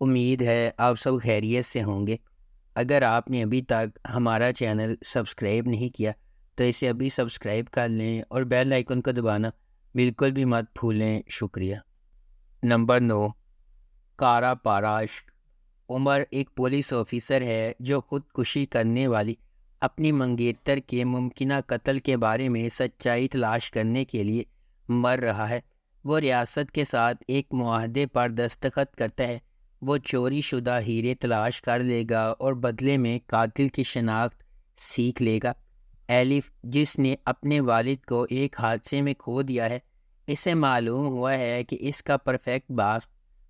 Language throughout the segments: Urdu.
امید ہے آپ سب خیریت سے ہوں گے۔ اگر آپ نے ابھی تک ہمارا چینل سبسکرائب نہیں کیا تو اسے ابھی سبسکرائب کر لیں اور بیل آئیکن کو دبانا بالکل بھی مت بھولیں۔ شکریہ۔ نمبر 9، کارا پاراش۔ عمر ایک پولیس آفیسر ہے جو خودکشی کرنے والی اپنی منگیتر کے ممکنہ قتل کے بارے میں سچائی تلاش کرنے کے لیے مر رہا ہے۔ وہ ریاست کے ساتھ ایک معاہدے پر دستخط کرتا ہے۔ وہ چوری شدہ ہیرے تلاش کر لے گا اور بدلے میں قاتل کی شناخت سیکھ لے گا۔ ایلف، جس نے اپنے والد کو ایک حادثے میں کھو دیا ہے، اسے معلوم ہوا ہے کہ اس کا پرفیکٹ باس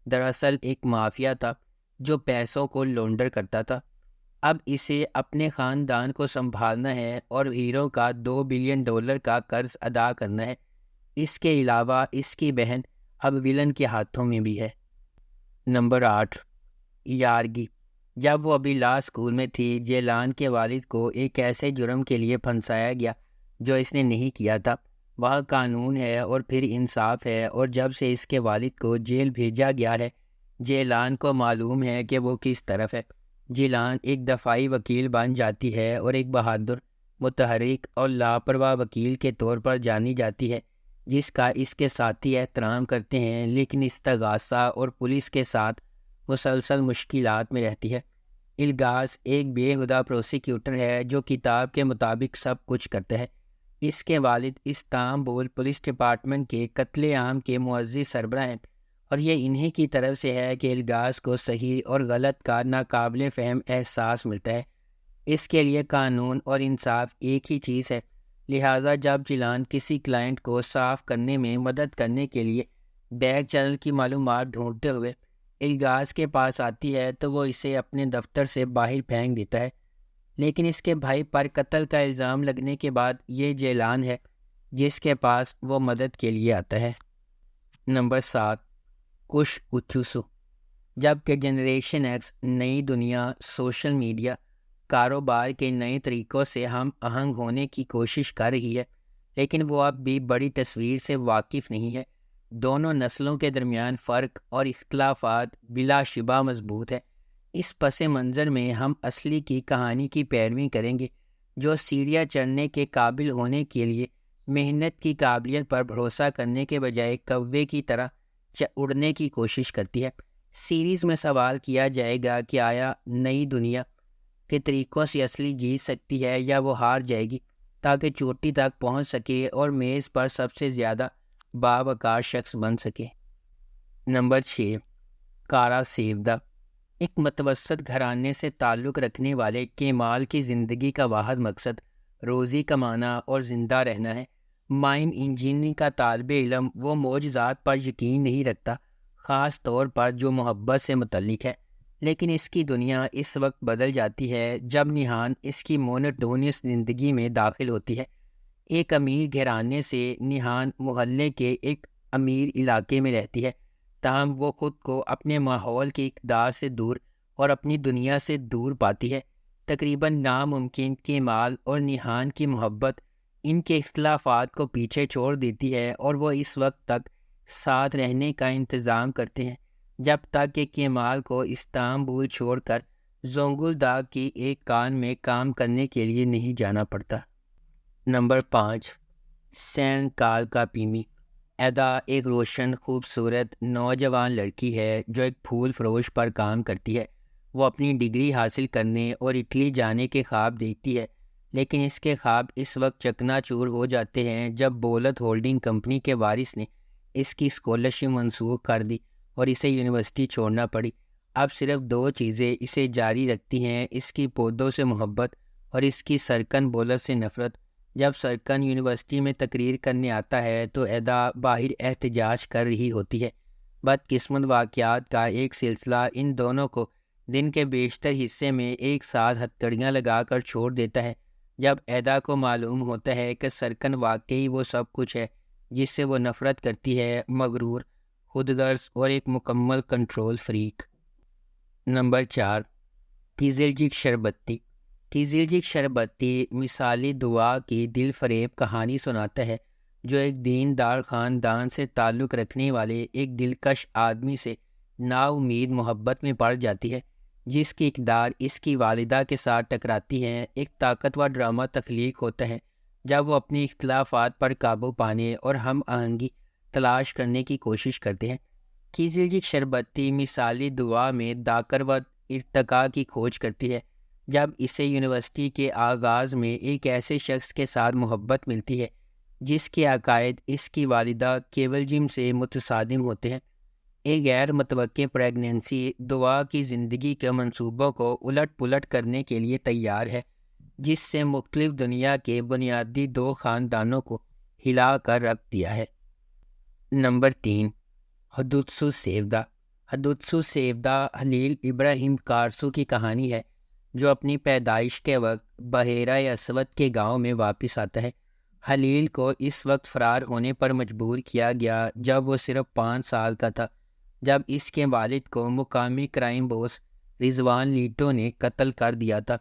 دراصل ایک مافیا تھا جو پیسوں کو لانڈر کرتا تھا۔ اب اسے اپنے خاندان کو سنبھالنا ہے اور ہیروں کا $2 بلین کا قرض ادا کرنا ہے۔ اس کے علاوہ اس کی بہن اب ولن کے ہاتھوں میں بھی ہے۔ نمبر 8، یارگی۔ جب وہ ابھی لا اسکول میں تھی، جیلان کے والد کو ایک ایسے جرم کے لیے پھنسایا گیا جو اس نے نہیں کیا تھا۔ وہاں قانون ہے اور پھر انصاف ہے، اور جب سے اس کے والد کو جیل بھیجا گیا ہے، جیلان کو معلوم ہے کہ وہ کس طرف ہے۔ جیلان ایک دفاعی وکیل بن جاتی ہے اور ایک بہادر، متحرک اور لاپرواہ وکیل کے طور پر جانی جاتی ہے جس کا اس کے ساتھی احترام کرتے ہیں، لیکن استغاثہ اور پولیس کے ساتھ مسلسل مشکلات میں رہتی ہے۔ الغاز ایک بے ہدہ پروسیکیوٹر ہے جو کتاب کے مطابق سب کچھ کرتا ہے۔ اس کے والد استانبول پولیس ڈپارٹمنٹ کے قتل عام کے معزز سربراہ ہیں، اور یہ انہی کی طرف سے ہے کہ الغاز کو صحیح اور غلط کا ناقابل فہم احساس ملتا ہے۔ اس کے لیے قانون اور انصاف ایک ہی چیز ہے، لہٰذا جب جیلان کسی کلائنٹ کو صاف کرنے میں مدد کرنے کے لیے بیک چینل کی معلومات ڈھونڈتے ہوئے الغاز کے پاس آتی ہے تو وہ اسے اپنے دفتر سے باہر پھینک دیتا ہے۔ لیکن اس کے بھائی پر قتل کا الزام لگنے کے بعد یہ جیلان ہے جس کے پاس وہ مدد کے لیے آتا ہے۔ نمبر 7، کش اچوسو۔ جب کہ جنریشن ایکس نئی دنیا، سوشل میڈیا، کاروبار کے نئے طریقوں سے ہم آہنگ ہونے کی کوشش کر رہی ہے، لیکن وہ اب بھی بڑی تصویر سے واقف نہیں ہے۔ دونوں نسلوں کے درمیان فرق اور اختلافات بلا شبہ مضبوط ہے۔ اس پس منظر میں ہم اصلی کی کہانی کی پیروی کریں گے، جو سیڑھیاں چڑھنے کے قابل ہونے کے لیے محنت کی قابلیت پر بھروسہ کرنے کے بجائے کوے کی طرح اڑنے کی کوشش کرتی ہے۔ سیریز میں سوال کیا جائے گا کہ آیا نئی دنیا کے طریقوں سے اصلی جیت سکتی ہے یا وہ ہار جائے گی تاکہ چوٹی تک پہنچ سکے اور میز پر سب سے زیادہ باوقار شخص بن سکے۔ نمبر 6، کارا سیودا۔ ایک متوسط گھرانے سے تعلق رکھنے والے کیمال کی زندگی کا واحد مقصد روزی کمانا اور زندہ رہنا ہے۔ مائن انجینئرنگ کا طالب علم، وہ معجزات پر یقین نہیں رکھتا، خاص طور پر جو محبت سے متعلق ہے۔ لیکن اس کی دنیا اس وقت بدل جاتی ہے جب نیہان اس کی مونوٹونس زندگی میں داخل ہوتی ہے۔ ایک امیر گھرانے سے نیہان محلے کے ایک امیر علاقے میں رہتی ہے، تاہم وہ خود کو اپنے ماحول کی اقدار سے دور اور اپنی دنیا سے دور پاتی ہے۔ تقریباً ناممکن کیمال اور نیہان کی محبت ان کے اختلافات کو پیچھے چھوڑ دیتی ہے، اور وہ اس وقت تک ساتھ رہنے کا انتظام کرتے ہیں جب تک کہ کیمال کو استانبول چھوڑ کر زونگلداک کی ایک کان میں کام کرنے کے لیے نہیں جانا پڑتا۔ نمبر 5، سین کال کا پیمی۔ ایدا ایک روشن، خوبصورت نوجوان لڑکی ہے جو ایک پھول فروش پر کام کرتی ہے۔ وہ اپنی ڈگری حاصل کرنے اور اٹلی جانے کے خواب دیکھتی ہے، لیکن اس کے خواب اس وقت چکنا چور ہو جاتے ہیں جب بولت ہولڈنگ کمپنی کے وارث نے اس کی اسکالرشپ منسوخ کر دی اور اسے یونیورسٹی چھوڑنا پڑی۔ اب صرف 2 چیزیں اسے جاری رکھتی ہیں، اس کی پودوں سے محبت اور اس کی سرکن بولت سے نفرت۔ جب سرکن یونیورسٹی میں تقریر کرنے آتا ہے تو ایدا باہر احتجاج کر رہی ہوتی ہے۔ بدقسمت واقعات کا ایک سلسلہ ان دونوں کو دن کے بیشتر حصے میں ایک ساتھ ہتھکڑیاں لگا کر چھوڑ دیتا ہے۔ جب ایدا کو معلوم ہوتا ہے کہ سرکن واقعی وہ سب کچھ ہے جس سے وہ نفرت کرتی ہے، مغرور، خود غرض اور ایک مکمل کنٹرول فریک۔ نمبر 4، کیزلجک شربتی۔ کیزلجک شربتی مثالی دعا کی دل فریب کہانی سناتا ہے جو ایک دیندار خاندان سے تعلق رکھنے والے ایک دلکش آدمی سے نا امید محبت میں پڑ جاتی ہے، جس کی اقدار اس کی والدہ کے ساتھ ٹکراتی ہے۔ ایک طاقتور ڈرامہ تخلیق ہوتا ہے جب وہ اپنی اختلافات پر قابو پانے اور ہم آہنگی تلاش کرنے کی کوشش کرتے ہیں۔ کھیزلجی شربتی مثالی دعا میں داکر و ارتقاء کی کھوج کرتی ہے جب اسے یونیورسٹی کے آغاز میں ایک ایسے شخص کے ساتھ محبت ملتی ہے جس کے عقائد اس کی والدہ کیولجم سے متصادم ہوتے ہیں۔ ایک غیر متوقع پریگنینسی دعا کی زندگی کے منصوبوں کو الٹ پلٹ کرنے کے لیے تیار ہے، جس سے مختلف دنیا کے بنیادی دو خاندانوں کو ہلا کر رکھ دیا ہے۔ نمبر 3، حدوثو سیودہ۔ حدوثو سیودہ خلیل ابراہیم کارسو کی کہانی ہے، جو اپنی پیدائش کے وقت بحیرہ اسود کے گاؤں میں واپس آتا ہے۔ خلیل کو اس وقت فرار ہونے پر مجبور کیا گیا جب وہ صرف 5 سال کا تھا، جب اس کے والد کو مقامی کرائم باس رضوان لیٹو نے قتل کر دیا تھا۔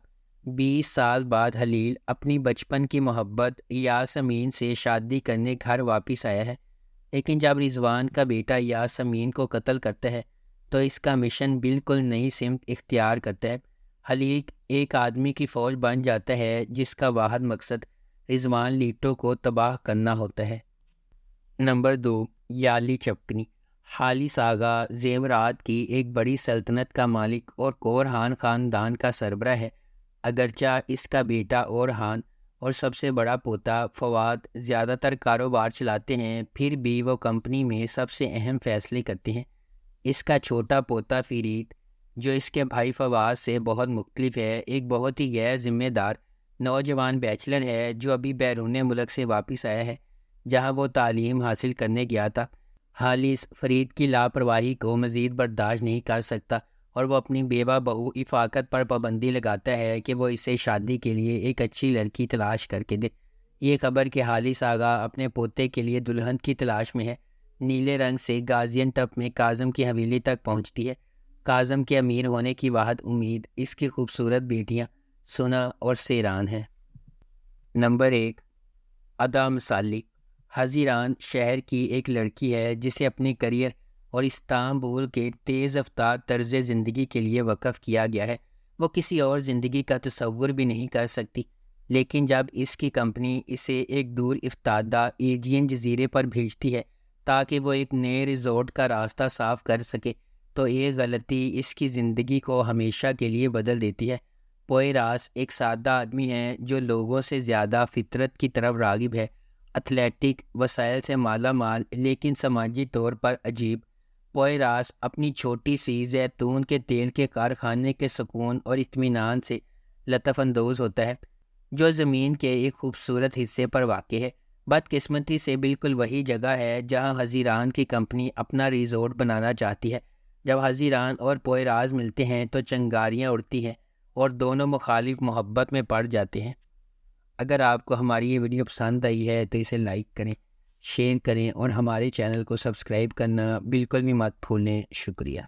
20 سال بعد خلیل اپنی بچپن کی محبت یاسمین سے شادی کرنے گھر واپس آیا ہے، لیکن جب رضوان کا بیٹا یاسمین کو قتل کرتا ہے تو اس کا مشن بالکل نئی سمت اختیار کرتا ہے۔ خلیل ایک آدمی کی فوج بن جاتا ہے جس کا واحد مقصد رضوان لیٹو کو تباہ کرنا ہوتا ہے۔ نمبر 2، یالی چپکنی۔ خالص آغا زیورات کی ایک بڑی سلطنت کا مالک اور کورہان خاندان کا سربراہ ہے۔ اگرچہ اس کا بیٹا اورہان اور سب سے بڑا پوتا فواد زیادہ تر کاروبار چلاتے ہیں، پھر بھی وہ کمپنی میں سب سے اہم فیصلے کرتے ہیں۔ اس کا چھوٹا پوتا فرید، جو اس کے بھائی فواز سے بہت مختلف ہے، ایک بہت ہی غیر ذمہ دار نوجوان بیچلر ہے جو ابھی بیرون ملک سے واپس آیا ہے جہاں وہ تعلیم حاصل کرنے گیا تھا۔ خالص فرید کی لاپرواہی کو مزید برداشت نہیں کر سکتا اور وہ اپنی بیوہ بہو افاقت پر پابندی لگاتا ہے کہ وہ اسے شادی کے لیے ایک اچھی لڑکی تلاش کر کے دے۔ یہ خبر کہ خالص آغا اپنے پوتے کے لیے دلہن کی تلاش میں ہے، نیلے رنگ سے گازین ٹپ میں کاظم کی حویلی تک پہنچتی ہے۔ کاظم کے امیر ہونے کی واحد امید اس کی خوبصورت بیٹیاں سنا اور سیران ہیں۔ نمبر 1، ادا مثالی۔ حزیران شہر کی ایک لڑکی ہے جسے اپنے کریئر اور استنبول کے تیز رفتار طرز زندگی کے لیے وقف کیا گیا ہے۔ وہ کسی اور زندگی کا تصور بھی نہیں کر سکتی، لیکن جب اس کی کمپنی اسے ایک دور افتادہ ایجین جزیرے پر بھیجتی ہے تاکہ وہ ایک نئے ریزورٹ کا راستہ صاف کر سکے تو ایک غلطی اس کی زندگی کو ہمیشہ کے لیے بدل دیتی ہے۔ پوئراس ایک سادہ آدمی ہے جو لوگوں سے زیادہ فطرت کی طرف راغب ہے، ایتھلیٹک، وسائل سے مالا مال لیکن سماجی طور پر عجیب۔ پوئراس اپنی چھوٹی سی زیتون کے تیل کے کارخانے کے سکون اور اطمینان سے لطف اندوز ہوتا ہے، جو زمین کے ایک خوبصورت حصے پر واقع ہے۔ بدقسمتی سے بالکل وہی جگہ ہے جہاں حزیران کی کمپنی اپنا ریزورٹ بنانا چاہتی ہے۔ جب حزیران اور پوئراس ملتے ہیں تو چنگاریاں اڑتی ہیں اور دونوں مخالف محبت میں پڑ جاتے ہیں۔ اگر آپ کو ہماری یہ ویڈیو پسند آئی ہے تو اسے لائک کریں، شیئر کریں اور ہمارے چینل کو سبسکرائب کرنا بالکل بھی مت بھولیں۔ شکریہ۔